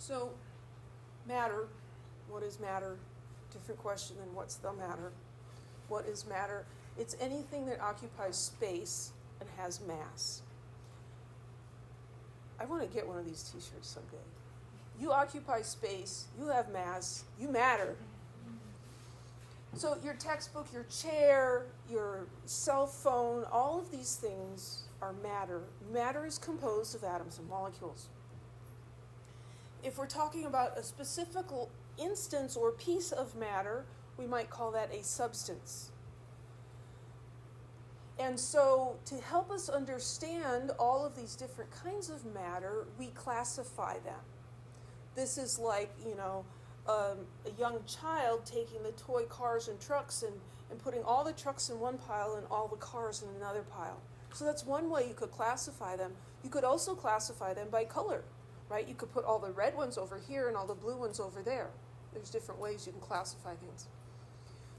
So, matter, what is matter? Different question than what's the matter. What is matter? It's anything that occupies space and has mass. I want to get one of these t-shirts someday. You occupy space, you have mass, you matter. So your textbook, your chair, your cell phone, all of these things are matter. Matter is composed of atoms and molecules. If we're talking about a specific instance or piece of matter, we might call that a substance. And so to help us understand all of these different kinds of matter, we classify them. This is like, a young child taking the toy cars and trucks and putting all the trucks in one pile and all the cars in another pile. So that's one way you could classify them. You could also classify them by color, right? You could put all the red ones over here and all the blue ones over there. There's different ways you can classify things.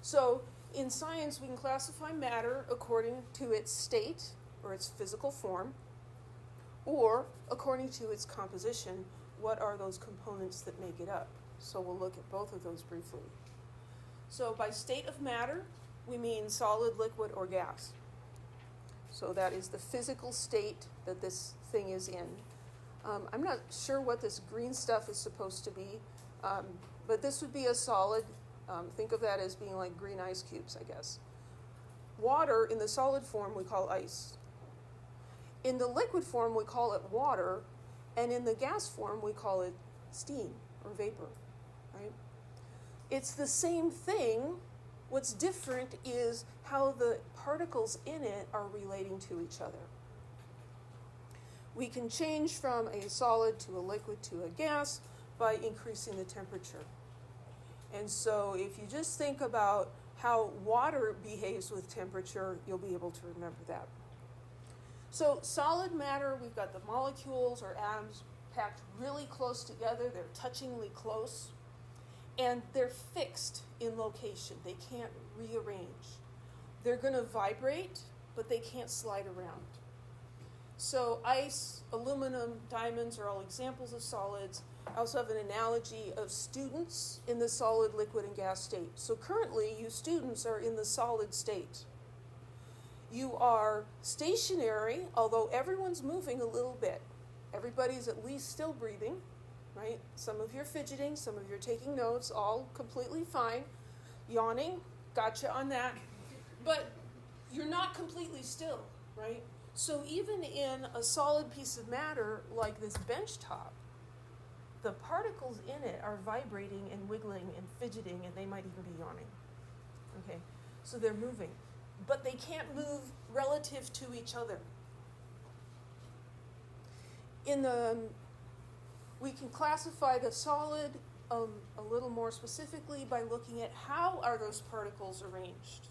So in science, we can classify matter according to its state or its physical form, or according to its composition. What are those components that make it up? So we'll look at both of those briefly. So by state of matter, we mean solid, liquid, or gas. So that is the physical state that this thing is in. I'm not sure what this green stuff is supposed to be, but this would be a solid. Think of that as being like green ice cubes, I guess. Water, in the solid form, we call ice. In the liquid form, we call it water, and in the gas form, we call it steam or vapor, right? It's the same thing. What's different is how the particles in it are relating to each other. We can change from a solid to a liquid to a gas by increasing the temperature. And so if you just think about how water behaves with temperature, you'll be able to remember that. So solid matter, we've got the molecules or atoms packed really close together. They're touchingly close. And they're fixed in location. They can't rearrange. They're going to vibrate, but they can't slide around. So ice, aluminum, diamonds are all examples of solids. I also have an analogy of students in the solid, liquid, and gas state. So currently, you students are in the solid state. You are stationary, although everyone's moving a little bit. Everybody's at least still breathing, right? Some of you are fidgeting, some of you are taking notes, all completely fine. Yawning, gotcha on that. But you're not completely still, right? So even in a solid piece of matter like this bench top, the particles in it are vibrating and wiggling and fidgeting, and they might even be yawning. Okay, so they're moving. But they can't move relative to each other. We can classify the solid a little more specifically by looking at how are those particles arranged.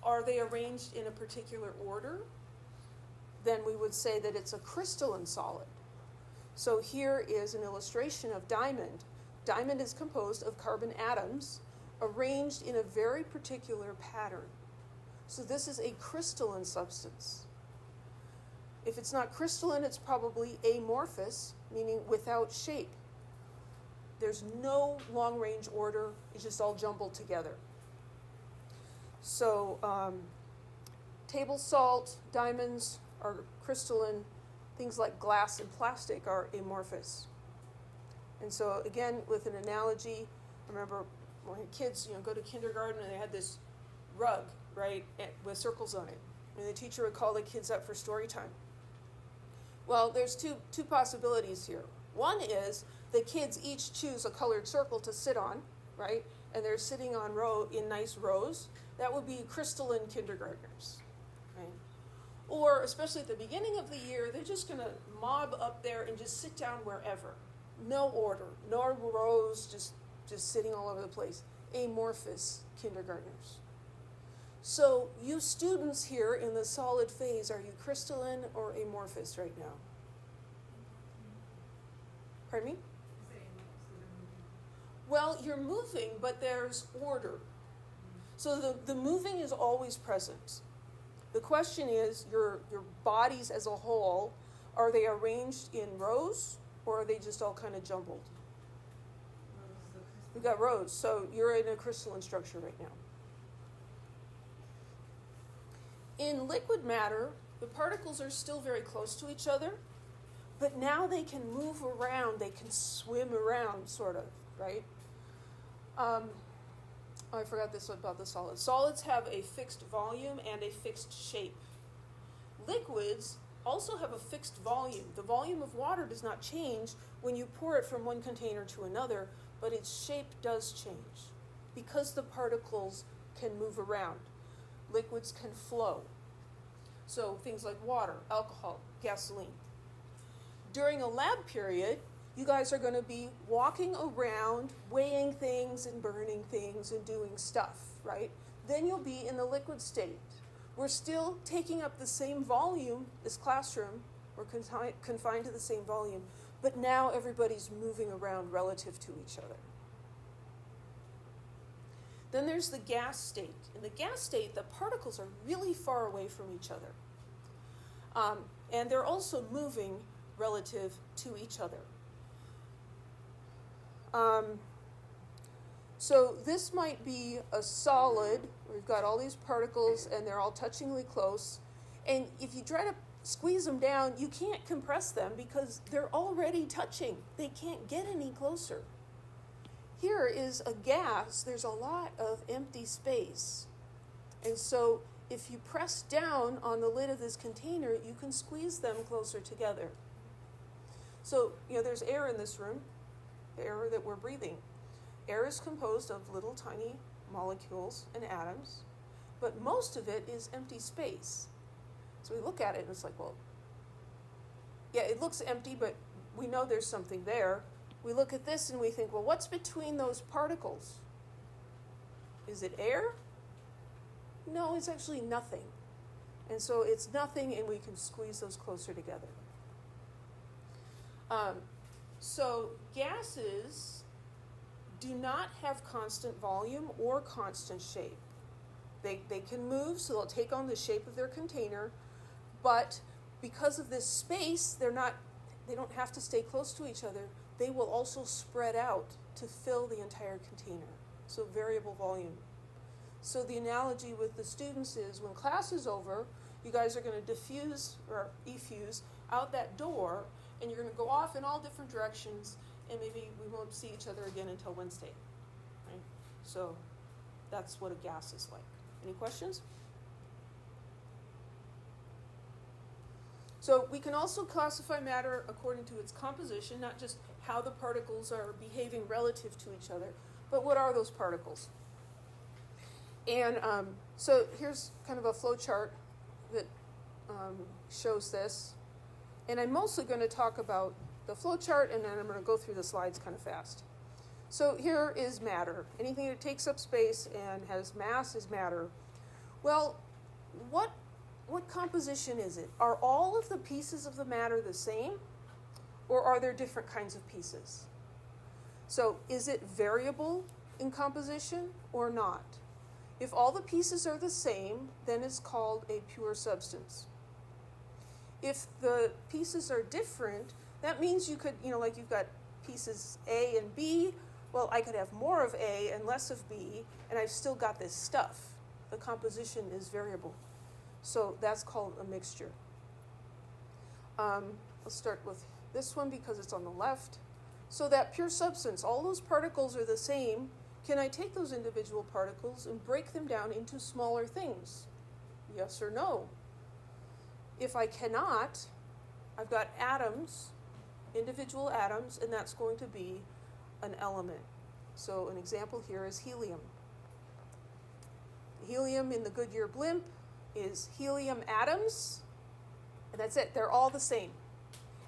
Are they arranged in a particular order? Then we would say that it's a crystalline solid. So here is an illustration of diamond. Diamond is composed of carbon atoms arranged in a very particular pattern. So this is a crystalline substance. If it's not crystalline, it's probably amorphous, meaning without shape. There's no long-range order. It's just all jumbled together. So table salt, diamonds are crystalline. Things like glass and plastic are amorphous. And so again, with an analogy, I remember when kids go to kindergarten and they had this rug, right, with circles on it. And the teacher would call the kids up for story time. Well, there's two possibilities here. One is the kids each choose a colored circle to sit on, right? And they're sitting in nice rows. That would be crystalline kindergartners, right? Or, especially at the beginning of the year, they're just going to mob up there and just sit down wherever. No order, no rows, just sitting all over the place. Amorphous kindergartners. So you students here in the solid phase, are you crystalline or amorphous right now? Pardon me? Well, you're moving, but there's order. So the moving is always present. The question is, your bodies as a whole, are they arranged in rows or are they just all kind of jumbled? We got rows, so you're in a crystalline structure right now. In liquid matter, the particles are still very close to each other, but now they can move around, they can swim around, sort of, right? I forgot this about the solids. Solids have a fixed volume and a fixed shape. Liquids also have a fixed volume. The volume of water does not change when you pour it from one container to another, but its shape does change because the particles can move around. Liquids can flow. So things like water, alcohol, gasoline. During a lab period, you guys are going to be walking around, weighing things and burning things and doing stuff, right? Then you'll be in the liquid state. We're still taking up the same volume, this classroom. We're confined to the same volume, but now everybody's moving around relative to each other. Then there's the gas state. In the gas state, the particles are really far away from each other. And they're also moving relative to each other. So this might be a solid. We've got all these particles and they're all touchingly close. And if you try to squeeze them down, you can't compress them because they're already touching. They can't get any closer. Here is a gas. There's a lot of empty space. And so if you press down on the lid of this container, you can squeeze them closer together. So, there's air in this room, the air that we're breathing. Air is composed of little tiny molecules and atoms, but most of it is empty space. So we look at it and it's like, well, yeah, it looks empty, but we know there's something there. We look at this and we think, well, what's between those particles? Is it air? No, it's actually nothing. And so it's nothing, and we can squeeze those closer together. So gases do not have constant volume or constant shape. They can move, so they'll take on the shape of their container, but because of this space, they don't have to stay close to each other. They will also spread out to fill the entire container. So variable volume. So the analogy with the students is when class is over, you guys are going to diffuse or effuse out that door, and you're going to go off in all different directions, and maybe we won't see each other again until Wednesday. Right? So that's what a gas is like. Any questions? So we can also classify matter according to its composition, not just how the particles are behaving relative to each other, but what are those particles? And so here's kind of a flow chart that shows this. And I'm mostly going to talk about the flow chart, and then I'm going to go through the slides kind of fast. So here is matter. Anything that takes up space and has mass is matter. Well, what composition is it? Are all of the pieces of the matter the same, or are there different kinds of pieces? So is it variable in composition or not? If all the pieces are the same, then it's called a pure substance. If the pieces are different, that means you could, like you've got pieces A and B. Well, I could have more of A and less of B, and I've still got this stuff. The composition is variable. So that's called a mixture. Let's start with this one because it's on the left. So that pure substance, all those particles are the same. Can I take those individual particles and break them down into smaller things? Yes or no? If I cannot, I've got atoms, individual atoms, and that's going to be an element. So an example here is helium. Helium in the Goodyear blimp is helium atoms, and that's it. They're all the same.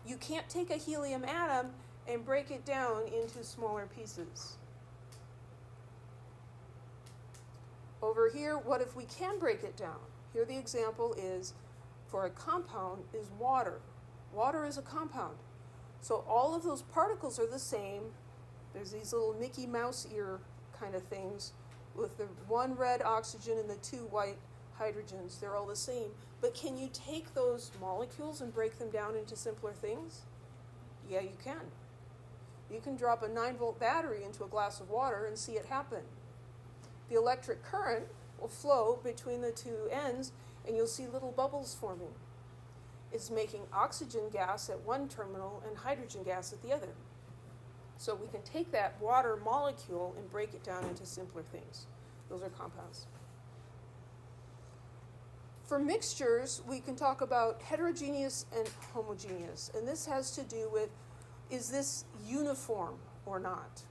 You can't take a helium atom and break it down into smaller pieces. Over here, what if we can break it down? Here the example is, for a compound, is water. Water is a compound. So all of those particles are the same. There's these little Mickey Mouse ear kind of things with the one red oxygen and the two white hydrogens. They're all the same. But can you take those molecules and break them down into simpler things? Yeah, you can. You can drop a 9-volt battery into a glass of water and see it happen. The electric current will flow between the two ends, and you'll see little bubbles forming. It's making oxygen gas at one terminal and hydrogen gas at the other. So we can take that water molecule and break it down into simpler things. Those are compounds. For mixtures, we can talk about heterogeneous and homogeneous. And this has to do with, is this uniform or not?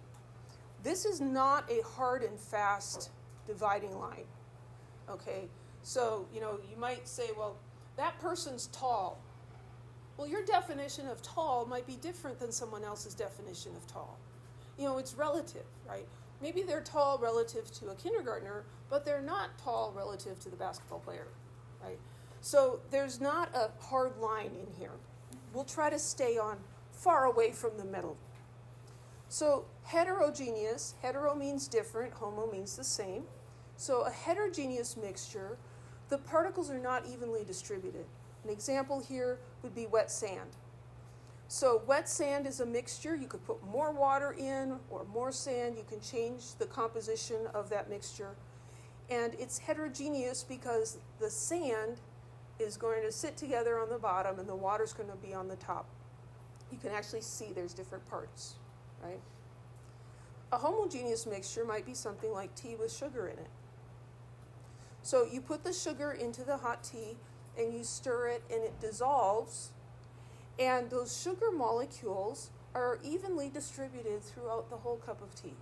This is not a hard and fast dividing line. Okay? So, you might say, well, that person's tall. Well, your definition of tall might be different than someone else's definition of tall. It's relative, right? Maybe they're tall relative to a kindergartner, but they're not tall relative to the basketball player, right? So there's not a hard line in here. We'll try to stay on far away from the middle. So heterogeneous, hetero means different, homo means the same. So a heterogeneous mixture, the particles are not evenly distributed. An example here would be wet sand. So wet sand is a mixture. You could put more water in or more sand. You can change the composition of that mixture. And it's heterogeneous because the sand is going to sit together on the bottom and the water's going to be on the top. You can actually see there's different parts, right? A homogeneous mixture might be something like tea with sugar in it. So you put the sugar into the hot tea and you stir it and it dissolves, and those sugar molecules are evenly distributed throughout the whole cup of tea.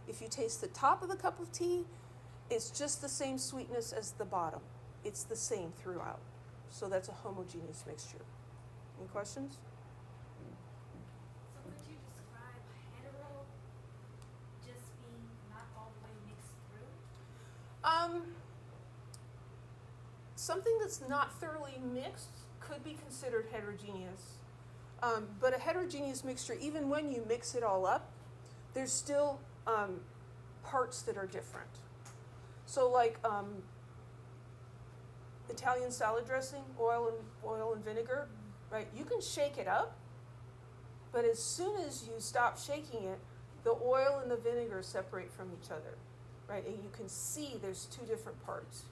If you taste the top of the cup of tea, it's just the same sweetness as the bottom. It's the same throughout. So that's a homogeneous mixture. Any questions? So could you describe hetero just being not all the way mixed through? Something that's not thoroughly mixed could be considered heterogeneous. But a heterogeneous mixture, even when you mix it all up, there's still parts that are different. So like Italian salad dressing, oil and vinegar, right? You can shake it up, but as soon as you stop shaking it, the oil and the vinegar separate from each other, right? And you can see there's two different parts.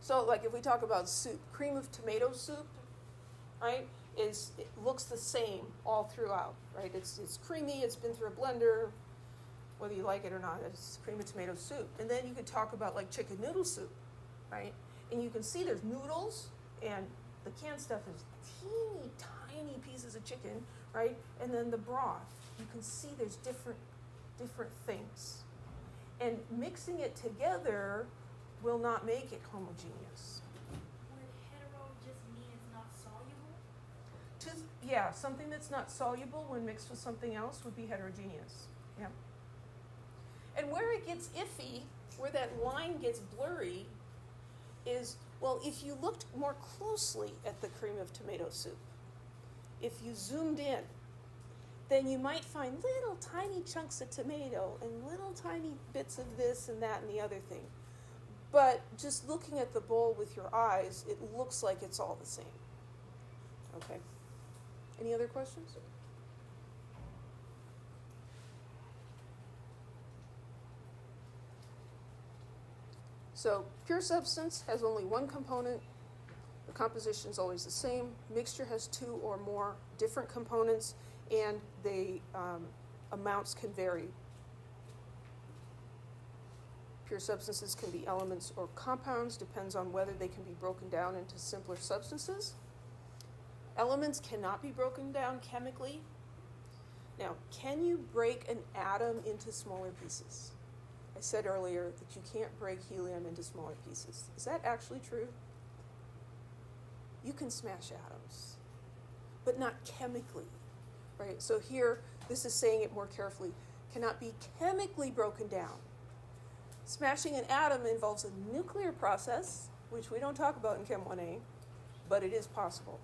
So like if we talk about soup, cream of tomato soup, right, it looks the same all throughout, right? It's creamy, it's been through a blender, whether you like it or not, it's cream of tomato soup. And then you could talk about like chicken noodle soup, right? And you can see there's noodles, and the canned stuff is teeny tiny pieces of chicken, right? And then the broth, you can see there's different things. And mixing it together will not make it homogeneous. Would hetero just mean it's not soluble? Yeah, something that's not soluble when mixed with something else would be heterogeneous. Yeah. And where it gets iffy, where that line gets blurry, is, well, if you looked more closely at the cream of tomato soup, if you zoomed in, then you might find little tiny chunks of tomato and little tiny bits of this and that and the other thing. But just looking at the bowl with your eyes, it looks like it's all the same. Okay. Any other questions? So pure substance has only one component. The composition is always the same. Mixture has two or more different components, and the amounts can vary. Pure substances can be elements or compounds, depends on whether they can be broken down into simpler substances. Elements cannot be broken down chemically. Now, can you break an atom into smaller pieces? I said earlier that you can't break helium into smaller pieces. Is that actually true? You can smash atoms, but not chemically, right? So here, this is saying it more carefully, cannot be chemically broken down. Smashing an atom involves a nuclear process, which we don't talk about in Chem 1A, but it is possible.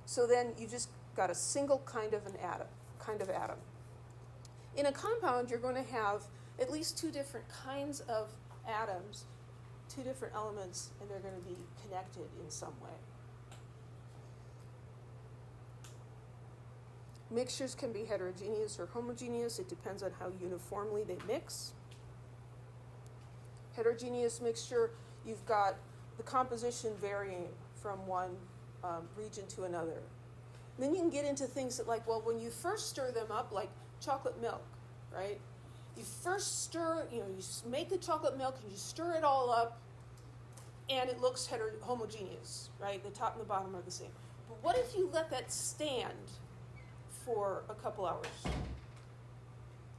So then you just got a single kind of atom. In a compound, you're going to have at least two different kinds of atoms, two different elements, and they're going to be connected in some way. Mixtures can be heterogeneous or homogeneous. It depends on how uniformly they mix. Heterogeneous mixture, you've got the composition varying from one region to another. And then you can get into things that, like, well, when you first stir them up, like chocolate milk, right? You first stir, you make the chocolate milk and you stir it all up, and it looks homogeneous, right? The top and the bottom are the same. But what if you let that stand for a couple hours?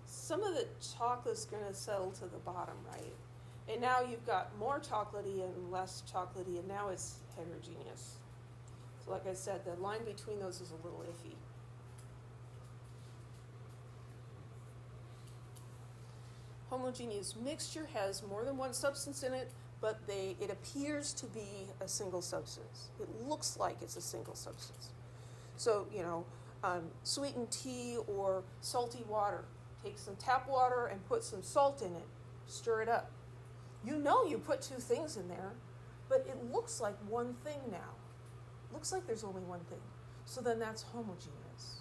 Some of the chocolate's going to settle to the bottom, right? And now you've got more chocolatey and less chocolatey, and now it's heterogeneous. So like I said, the line between those is a little iffy. Homogeneous mixture has more than one substance in it, but it appears to be a single substance. It looks like it's a single substance. So, sweetened tea or salty water. Take some tap water and put some salt in it. Stir it up. You put two things in there, but it looks like one thing now. Looks like there's only one thing. So then that's homogeneous.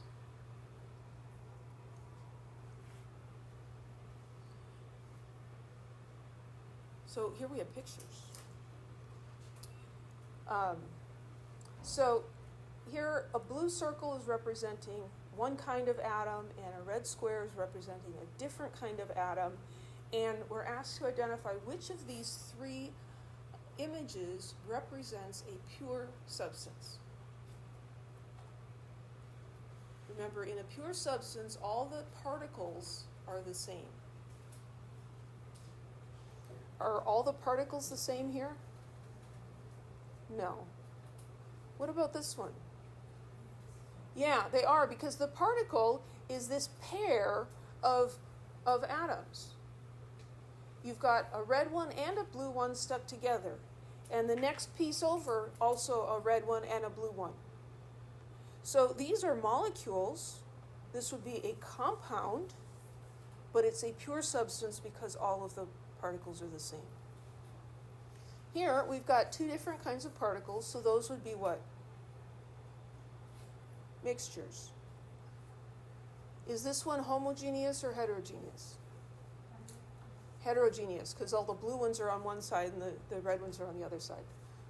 So here we have pictures. So here a blue circle is representing one kind of atom, and a red square is representing a different kind of atom. And we're asked to identify which of these three images represents a pure substance. Remember, in a pure substance, all the particles are the same. Are all the particles the same here? No. What about this one? Yeah, they are, because the particle is this pair of atoms. You've got a red one and a blue one stuck together. And the next piece over, also a red one and a blue one. So these are molecules. This would be a compound, but it's a pure substance because all of the particles are the same. Here we've got two different kinds of particles, so those would be what? Mixtures. Is this one homogeneous or heterogeneous? Heterogeneous, because all the blue ones are on one side and the red ones are on the other side.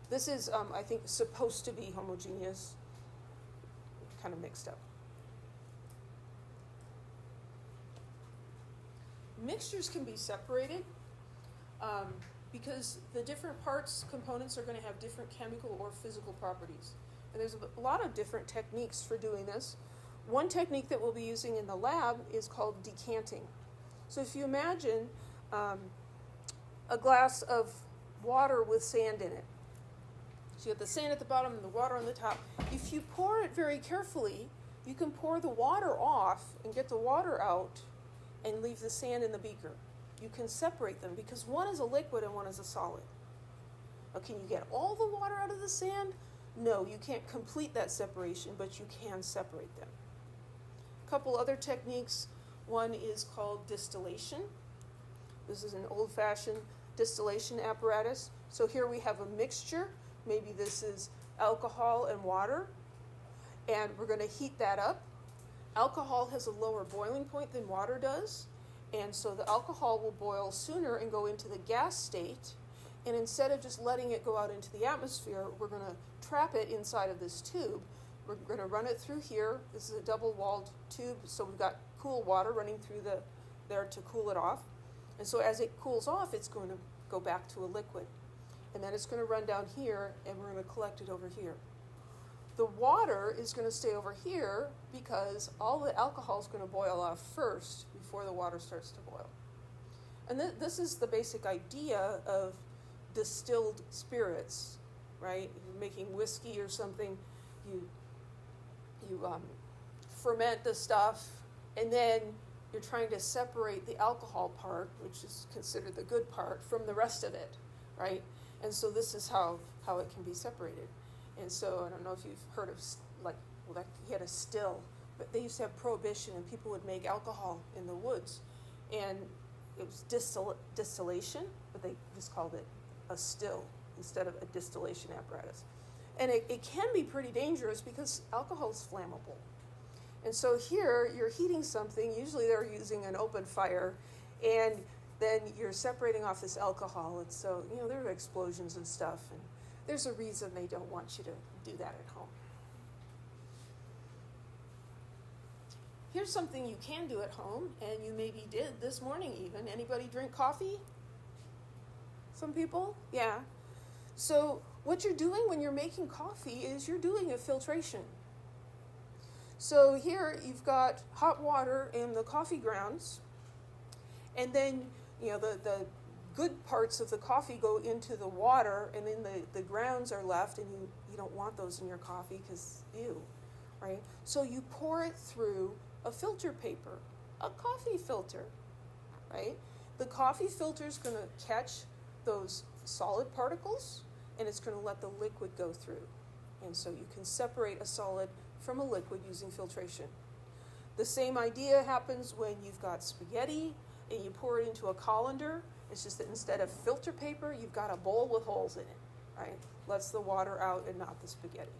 This is, I think, supposed to be homogeneous, kind of mixed up. Mixtures can be separated because the different components are going to have different chemical or physical properties. And there's a lot of different techniques for doing this. One technique that we'll be using in the lab is called decanting. So if you imagine a glass of water with sand in it. So you have the sand at the bottom and the water on the top. If you pour it very carefully, you can pour the water off and get the water out and leave the sand in the beaker. You can separate them because one is a liquid and one is a solid. Now, can you get all the water out of the sand? No, you can't complete that separation, but you can separate them. A couple other techniques. One is called distillation. This is an old-fashioned distillation apparatus. So here we have a mixture. Maybe this is alcohol and water, and we're going to heat that up. Alcohol has a lower boiling point than water does, and so the alcohol will boil sooner and go into the gas state, and instead of just letting it go out into the atmosphere, we're going to trap it inside of this tube. We're going to run it through here. This is a double-walled tube, so we've got cool water running through there to cool it off. And so as it cools off, it's going to go back to a liquid. And then it's going to run down here, and we're going to collect it over here. The water is going to stay over here because all the alcohol is going to boil off first before the water starts to boil. And this is the basic idea of distilled spirits, right? You're making whiskey or something, you ferment the stuff, and then you're trying to separate the alcohol part, which is considered the good part, from the rest of it, right? And so this is how it can be separated. And so I don't know if you've heard of, he had a still, but they used to have prohibition, and people would make alcohol in the woods. And it was distillation, but they just called it a still instead of a distillation apparatus. And it can be pretty dangerous because alcohol is flammable. And so here you're heating something, usually they're using an open fire, and then you're separating off this alcohol. And so, there are explosions and stuff, and there's a reason they don't want you to do that at home. Here's something you can do at home, and you maybe did this morning even. Anybody drink coffee? Some people? Yeah. So what you're doing when you're making coffee is you're doing a filtration. So here you've got hot water and the coffee grounds, and then the good parts of the coffee go into the water, and then the grounds are left, and you don't want those in your coffee because ew, right? So you pour it through a filter paper, a coffee filter, right? The coffee filter is going to catch those solid particles, and it's going to let the liquid go through. And so you can separate a solid from a liquid using filtration. The same idea happens when you've got spaghetti and you pour it into a colander. It's just that instead of filter paper, you've got a bowl with holes in it, right? Lets the water out and not the spaghetti.